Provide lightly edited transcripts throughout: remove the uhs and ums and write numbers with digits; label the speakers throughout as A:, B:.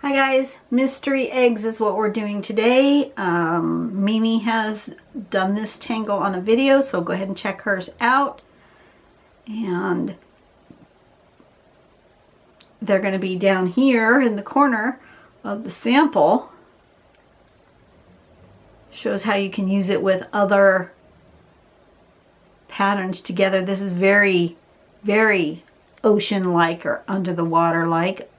A: Hi guys, mystery eggs is what we're doing today. Mimi has done this tangle on a video, so go ahead and check hers out. And they're going to be down here in the corner of the sample. Shows how you can use it with other patterns together. This is very, very ocean-like or under the water-like.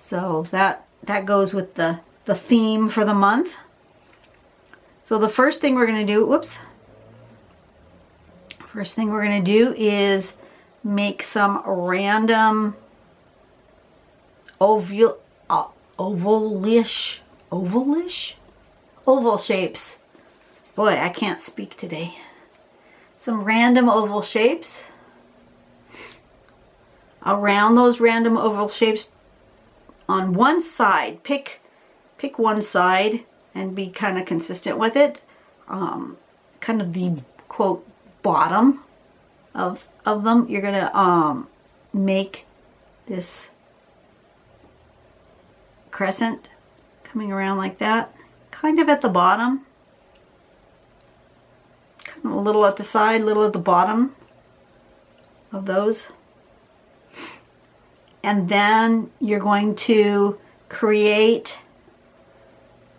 A: So that goes with the theme for the month. So the first thing we're going to do, first thing we're going to do is make some random oval shapes. Boy, I can't speak today. Some random oval shapes. Around those random oval shapes on one side, pick one side and be kind of consistent with it. Kind of the quote bottom of them. You're gonna make this crescent coming around like that, kind of at the bottom, kind of a little at the side, a little at the bottom of those. And then you're going to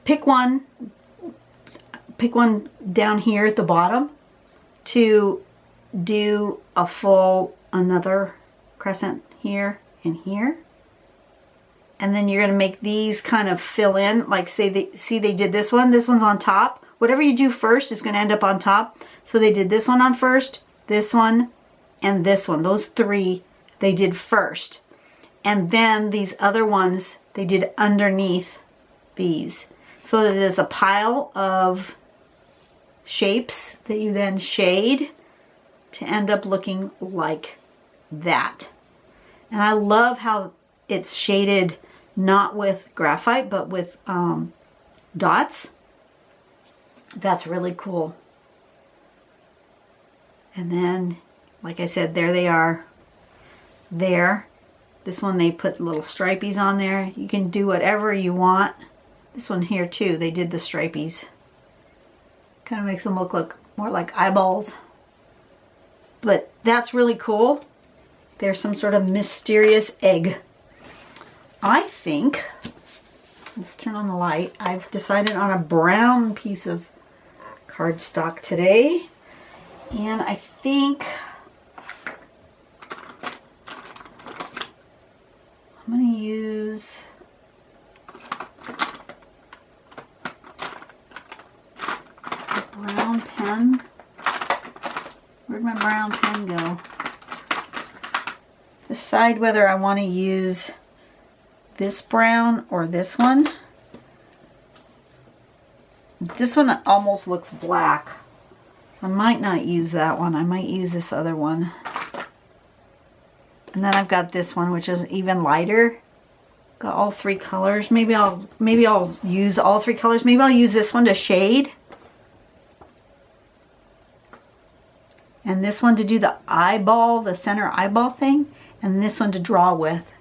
A: pick one down here at the bottom to do a full another crescent here and here. And then you're going to make these kind of fill in, like see they did this one's on top. Whatever you do first is going to end up on top. So they did this one on first, this one, and this one. Those three they did first. And then these other ones they did underneath these. So that there's a pile of shapes that you then shade to end up looking like that. And I love how it's shaded not with graphite but with dots. That's really cool. And then, like I said, there they are. There. This one they put little stripies on there. You can do whatever you want. This one here too, they did the stripies. Kind of makes them look more like eyeballs. But that's really cool. There's some sort of mysterious egg. I think, let's turn on the light. I've decided on a brown piece of cardstock today. And I think I'm going to use a brown pen. Where'd my brown pen go? Decide whether I want to use this brown or this one. This one almost looks black. I might not use that one. I might use this other one. And then I've got this one, which is even lighter. Got all three colors. Maybe I'll use all three colors. Maybe I'll use this one to shade. And this one to do the eyeball, the center eyeball thing. And this one to draw with.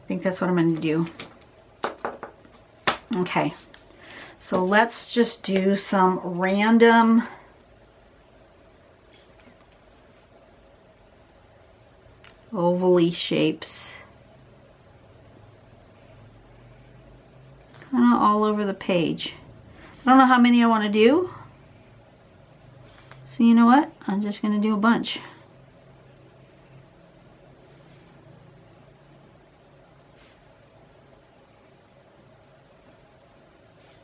A: I think that's what I'm going to do. Okay. So let's just do some random oval-y shapes. Kind of all over the page. I don't know how many I want to do. So you know what? I'm just going to do a bunch.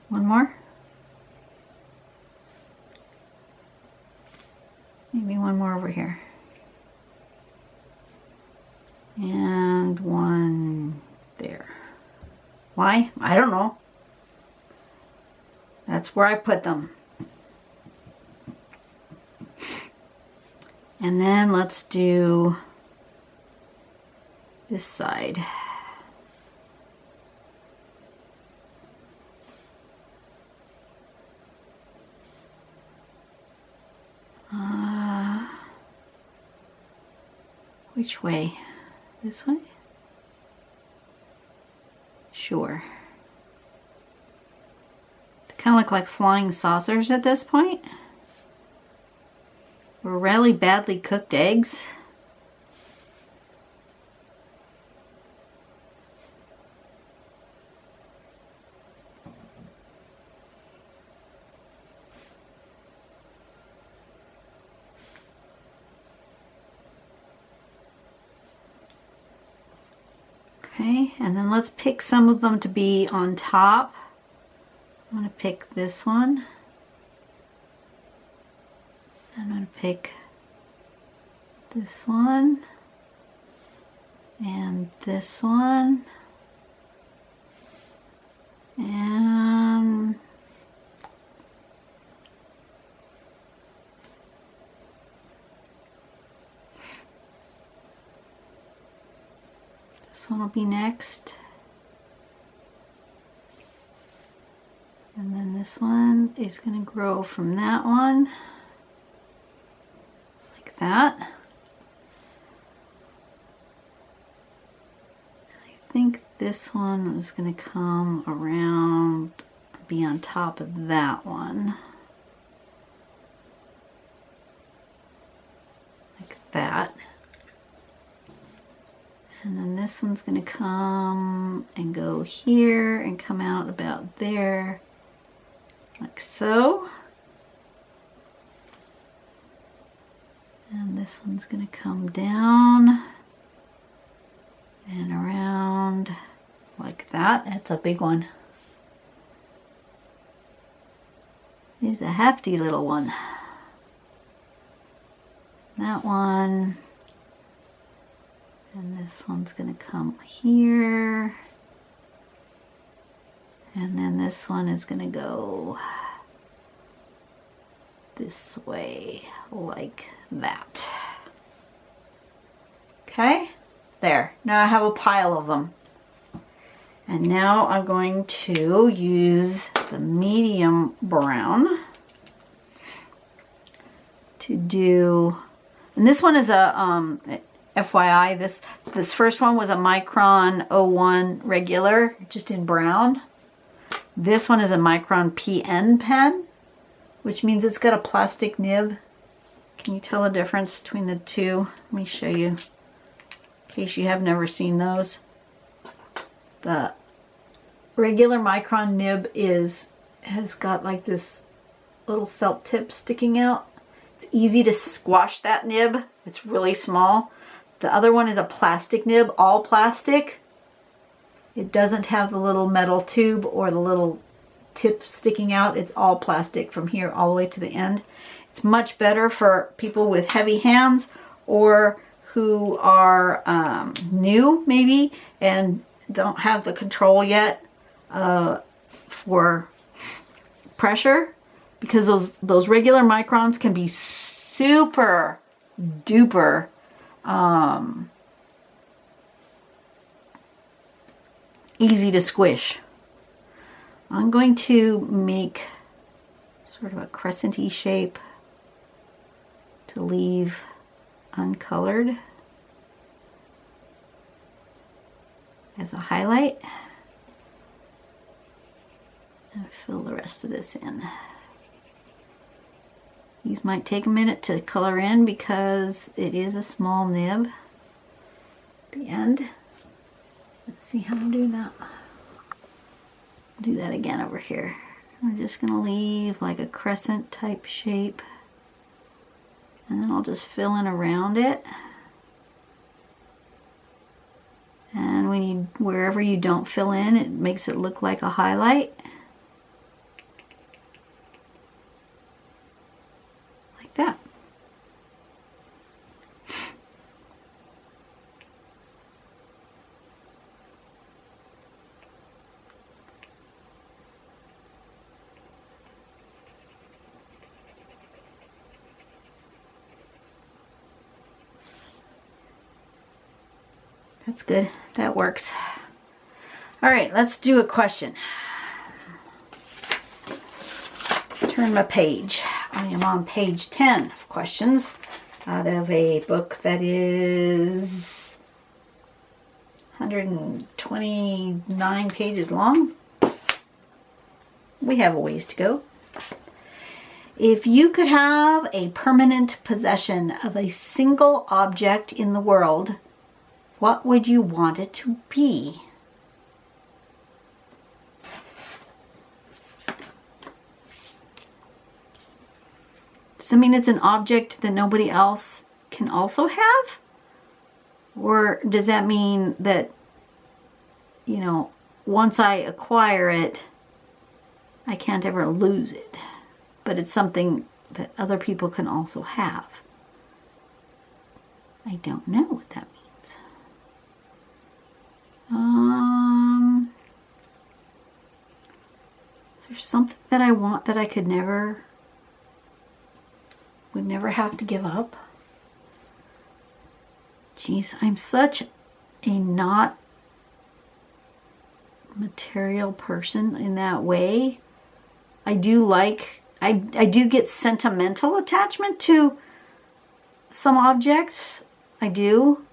A: One more. Maybe one more over here. And one there. Why? I don't know. That's where I put them. And then let's do this side. Which way? This way? sure. They kind of look like flying saucers at this point. Or really badly cooked eggs. Okay, and then let's pick some of them to be on top. I'm going to pick this one. I'm going to pick this one. And this one. And this one will be next. And then this one is going to grow from that one. Like that. I think this one is going to come around, be on top of that one. Like that. And then this one's going to come and go here and come out about there, like so. And this one's going to come down and around like that. That's a big one. Here's a hefty little one. That one. And this one's going to come here. And then this one is going to go this way, like that. Okay, there. Now I have a pile of them. And now I'm going to use the medium brown to do, and this one is a, FYI, this first one was a Micron 01 regular, just in brown. This one is a Micron PN pen, which means it's got a plastic nib. Can you tell the difference between the two? Let me show you, in case you have never seen those. The regular Micron nib has got like this little felt tip sticking out. It's easy to squash that nib. It's really small. The other one is a plastic nib, all plastic. It doesn't have the little metal tube or the little tip sticking out. It's all plastic from here all the way to the end. It's much better for people with heavy hands or who are new maybe and don't have the control yet for pressure, because those regular Microns can be super duper easy to squish. I'm going to make sort of a crescent-y shape to leave uncolored as a highlight, and fill the rest of this in. These might take a minute to color in because it is a small nib at the end. Let's see how I'm doing that. Do that again over here. I'm just going to leave like a crescent type shape, and then I'll just fill in around it. And when wherever you don't fill in, it makes it look like a highlight. Like that. That's good. That works. All right, let's do a question. Turn my page. I am on page 10 of questions out of a book that is 129 pages long. We have a ways to go. If you could have a permanent possession of a single object in the world, what would you want it to be? Does that mean it's an object that nobody else can also have? Or does that mean that, you know, once I acquire it, I can't ever lose it? But it's something that other people can also have. I don't know what that means. Is there something that I want that I would never have to give up? Jeez, I'm such a not material person in that way. I do get sentimental attachment to some objects. I do.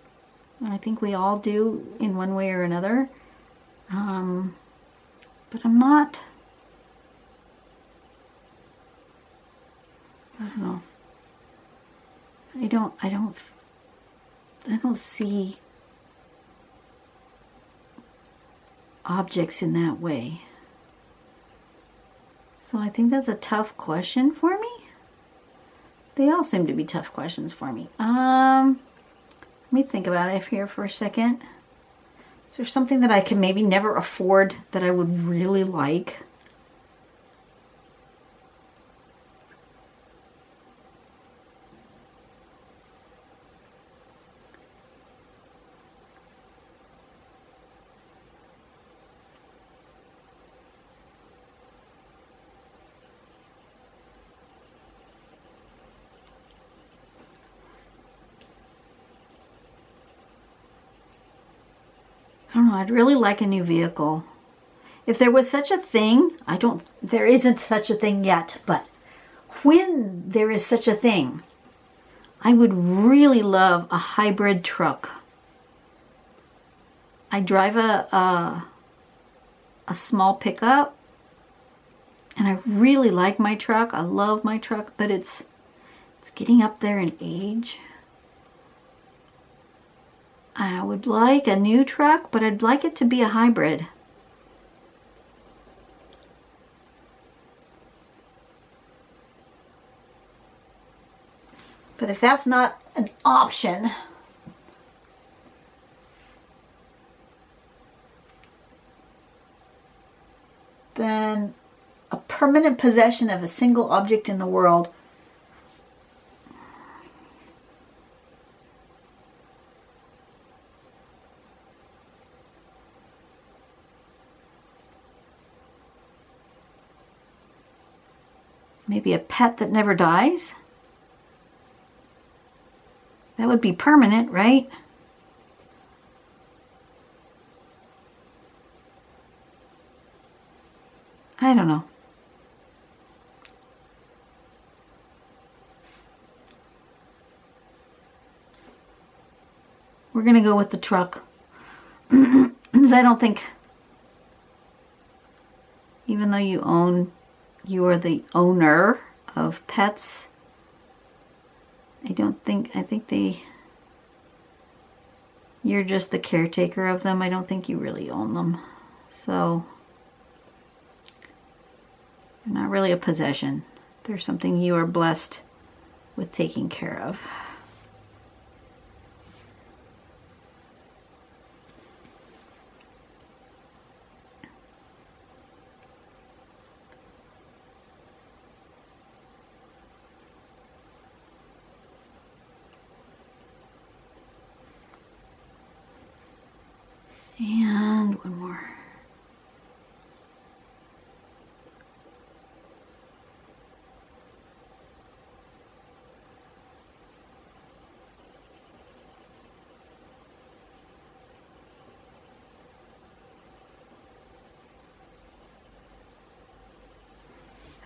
A: I think we all do in one way or another. But I'm not, I don't know. I don't see objects in that way. So I think that's a tough question for me. They all seem to be tough questions for me. Let me think about it here for a second. Is there something that I can maybe never afford that I would really like? I don't know, I'd really like a new vehicle. If there was such a thing, there isn't such a thing yet, but when there is such a thing, I would really love a hybrid truck. I drive a small pickup, and I really like my truck. I love my truck, but it's getting up there in age. I would like a new truck, but I'd like it to be a hybrid. But if that's not an option, then a permanent possession of a single object in the world. Maybe a pet that never dies? That would be permanent, right? I don't know. We're going to go with the truck. Because I don't think, even though you are the owner of pets, I think you're just the caretaker of them. I don't think you really own them. So, they're not really a possession. They're something you are blessed with taking care of. And one more.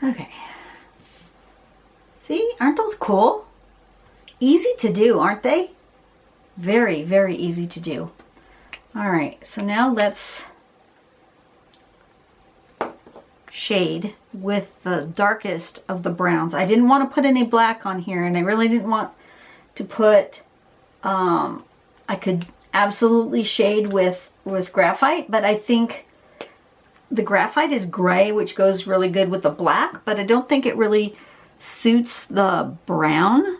A: Okay. See, aren't those cool? Easy to do, aren't they? Very, very easy to do. All right, so now let's shade with the darkest of the browns. I didn't want to put any black on here, and I really didn't want to put, I could absolutely shade with graphite, but I think the graphite is gray, which goes really good with the black, but I don't think it really suits the brown.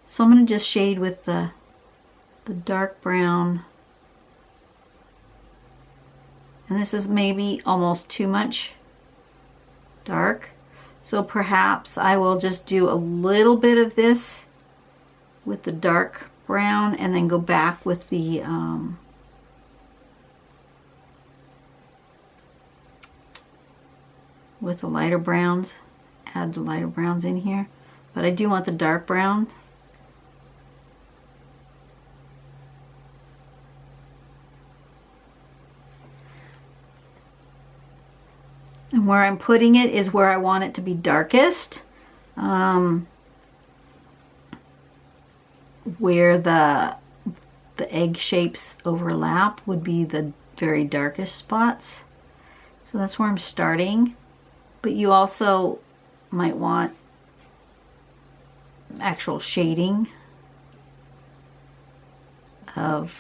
A: So I'm going to just shade with the dark brown. And this is maybe almost too much dark. So perhaps I will just do a little bit of this with the dark brown and then go back with the lighter browns. Add the lighter browns in here. But I do want the dark brown. And where I'm putting it is where I want it to be darkest. Where the egg shapes overlap would be the very darkest spots. So that's where I'm starting. But you also might want actual shading of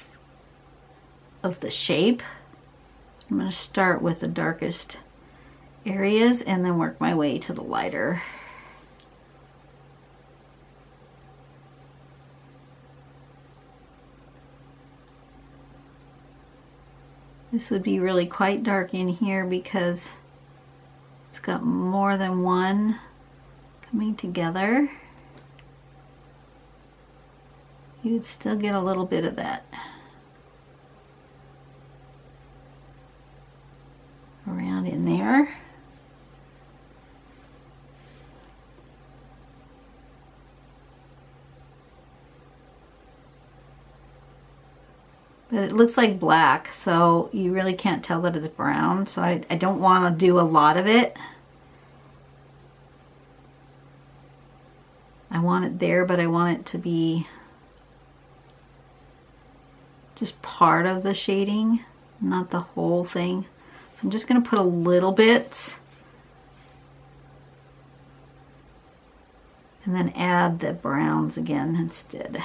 A: the shape. I'm going to start with the darkest areas and then work my way to the lighter. This would be really quite dark in here because it's got more than one coming together. You would still get a little bit of that around in there. But it looks like black, so you really can't tell that it's brown. So I don't want to do a lot of it. I want it there, but I want it to be just part of the shading, not the whole thing. So I'm just going to put a little bit and then add the browns again instead.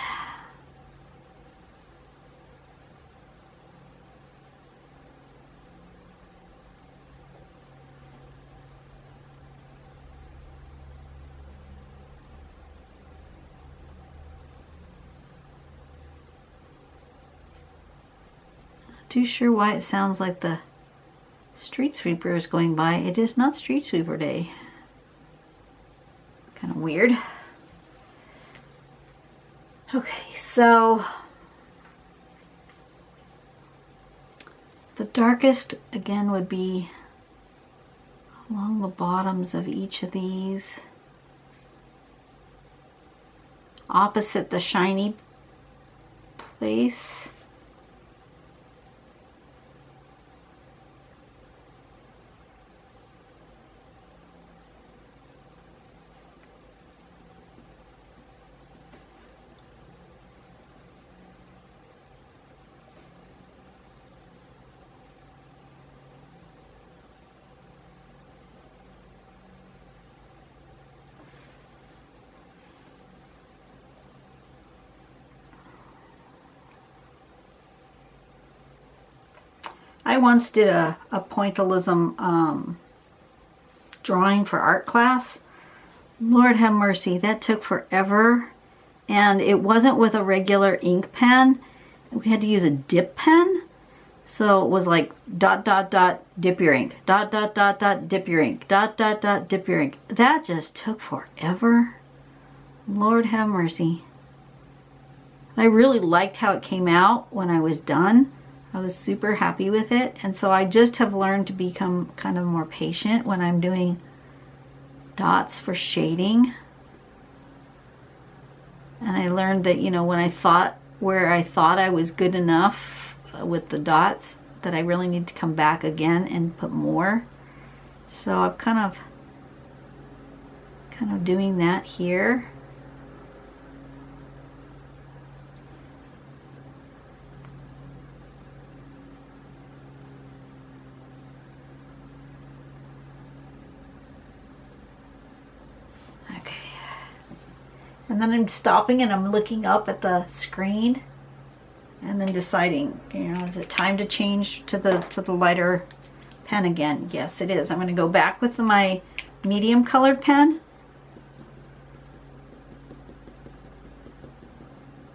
A: Too sure why it sounds like the street sweeper is going by. It is not street sweeper day. Kind of weird. Okay, so the darkest again would be along the bottoms of each of these, opposite the shiny place. I once did a pointillism drawing for art class. Lord have mercy, that took forever. And it wasn't with a regular ink pen. We had to use a dip pen. So it was like dot, dot, dot, dip your ink. Dot, dot, dot, dot, dip your ink. Dot, dot, dot, dip your ink. That just took forever. Lord have mercy. I really liked how it came out when I was done. I was super happy with it, and so I just have learned to become kind of more patient when I'm doing dots for shading. And I learned that, you know, when where I thought I was good enough with the dots, that I really need to come back again and put more. So I'm kind of doing that here. And then I'm stopping and I'm looking up at the screen and then deciding, you know, is it time to change to the lighter pen again? Yes, it is. I'm going to go back with my medium colored pen.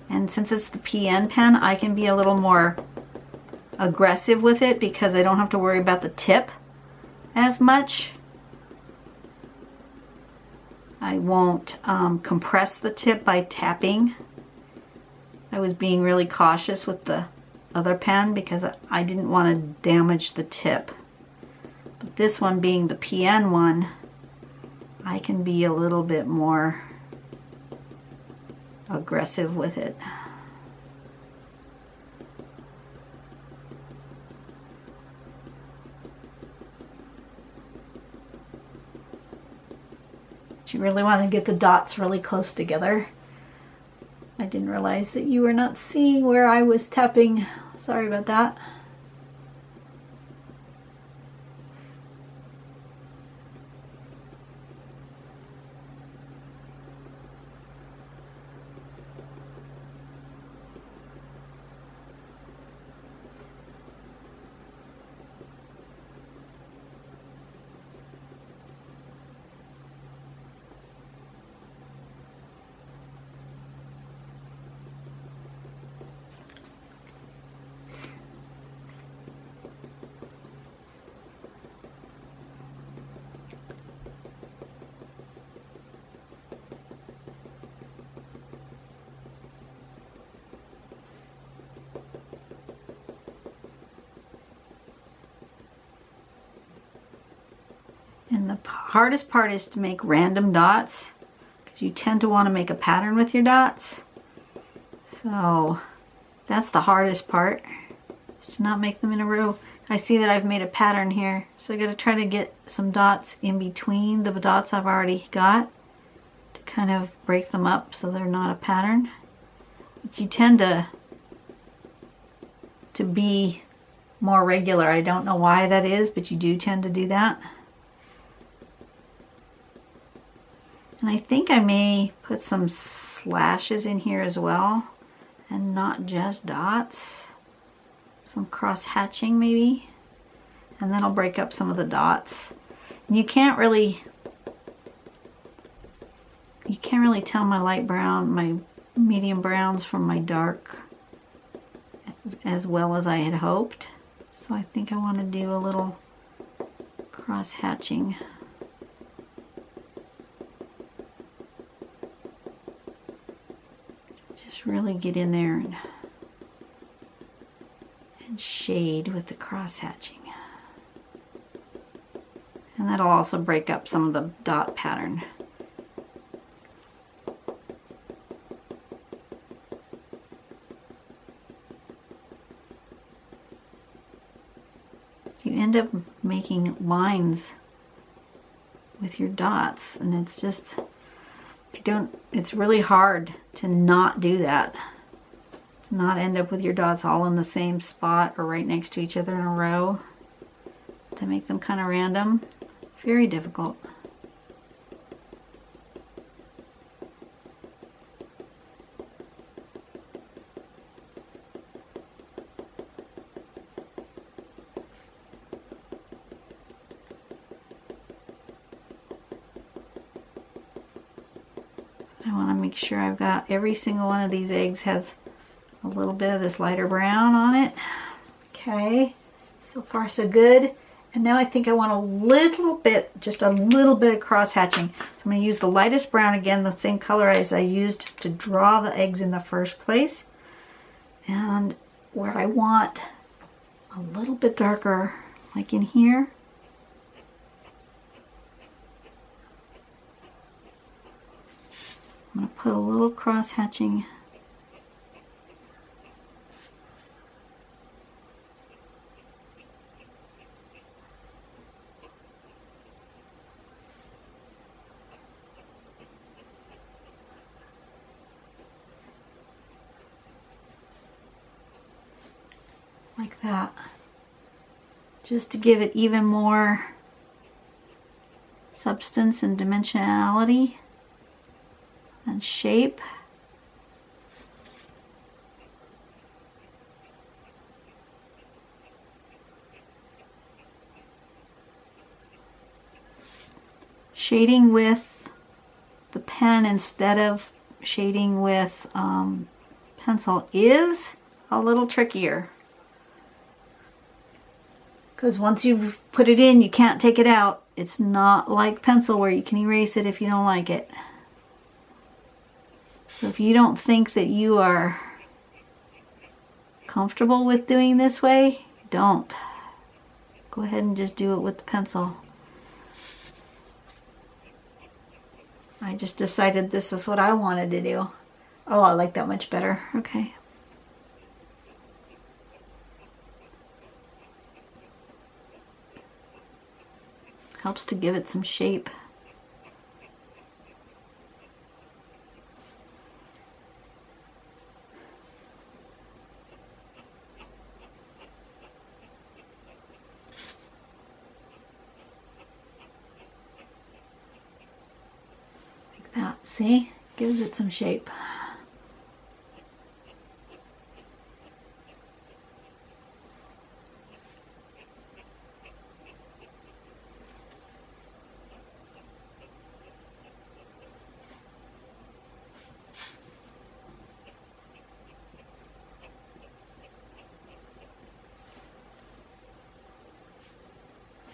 A: And since it's the PN pen, I can be a little more aggressive with it because I don't have to worry about the tip as much. I won't compress the tip by tapping. I was being really cautious with the other pen because I didn't want to damage the tip. But this one being the PN one, I can be a little bit more aggressive with it. You really want to get the dots really close together. I didn't realize that you were not seeing where I was tapping. Sorry about that. And the hardest part is to make random dots because you tend to want to make a pattern with your dots. So that's the hardest part, is to not make them in a row. I see that I've made a pattern here, so I got to try to get some dots in between the dots I've already got to kind of break them up so they're not a pattern. But you tend to be more regular. I don't know why that is, but you do tend to do that. And I think I may put some slashes in here as well, and not just dots. Some cross hatching maybe, and that'll break up some of the dots. And you can't really tell my light brown, my medium browns from my dark as well as I had hoped. So I think I want to do a little cross hatching. Really get in there and shade with the cross hatching, and that'll also break up some of the dot pattern. You end up making lines with your dots, and it's just it's really hard to not do that. To not end up with your dots all in the same spot or right next to each other in a row. To make them kind of random. Very difficult. Make sure I've got every single one of these eggs has a little bit of this lighter brown on it. Okay, so far so good. And now I think I want a little bit, just a little bit of cross hatching. So I'm going to use the lightest brown again, the same color as I used to draw the eggs in the first place. And where I want a little bit darker, like in here. I'm going to put a little cross hatching like that, just to give it even more substance and dimensionality. and shape. Shading with the pen instead of shading with pencil is a little trickier, because once you've put it in, you can't take it out. It's not like pencil where you can erase it if you don't like it. So if you don't think that you are comfortable with doing this way, don't. Go ahead and just do it with the pencil. I just decided this is what I wanted to do. Oh, I like that much better. Okay. Helps to give it some shape. That, see? Gives it some shape.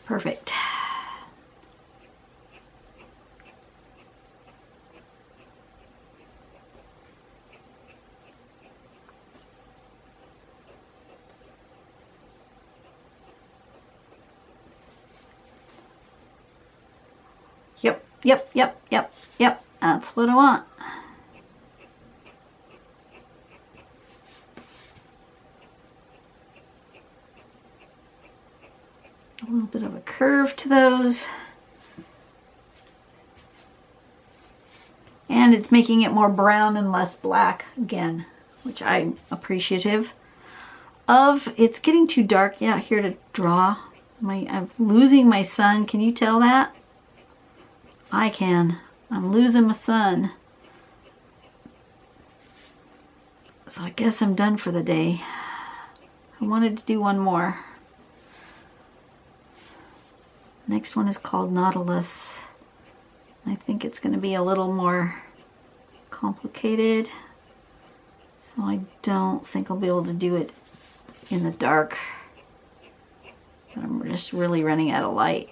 A: Perfect. Yep. That's what I want. A little bit of a curve to those. And it's making it more brown and less black again, which I'm appreciative of. It's getting too dark out here to draw. I'm losing my sun. Can you tell that? I can. I'm losing my sun. So I guess I'm done for the day. I wanted to do one more. Next one is called Nautilus. I think it's going to be a little more complicated. So I don't think I'll be able to do it in the dark. But I'm just really running out of light.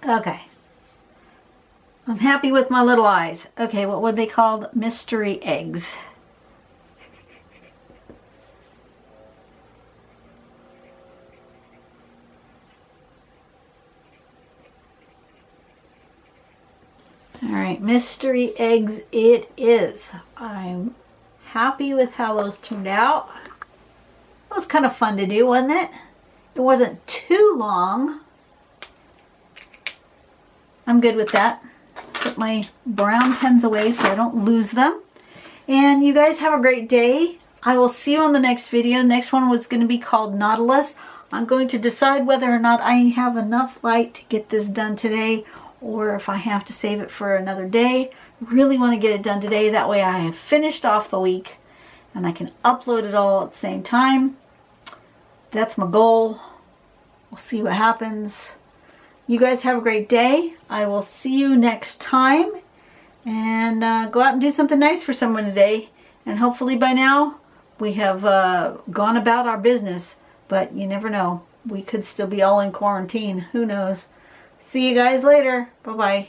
A: Okay. I'm happy with my little eyes. Okay, what were they called? Mystery eggs. Alright, mystery eggs it is. I'm happy with how those turned out. It was kind of fun to do, wasn't it? It wasn't too long. I'm good with that. Put my brown pens away so I don't lose them. And you guys have a great day. I will see you on the next video. Next one was going to be called Nautilus. I'm going to decide whether or not I have enough light to get this done today, or if I have to save it for another day. Really want to get it done today. That way I have finished off the week and I can upload it all at the same time. That's my goal. We'll see what happens. You guys have a great day. I will see you next time. And go out and do something nice for someone today. And hopefully by now we have gone about our business. But you never know. We could still be all in quarantine. Who knows? See you guys later. Bye-bye.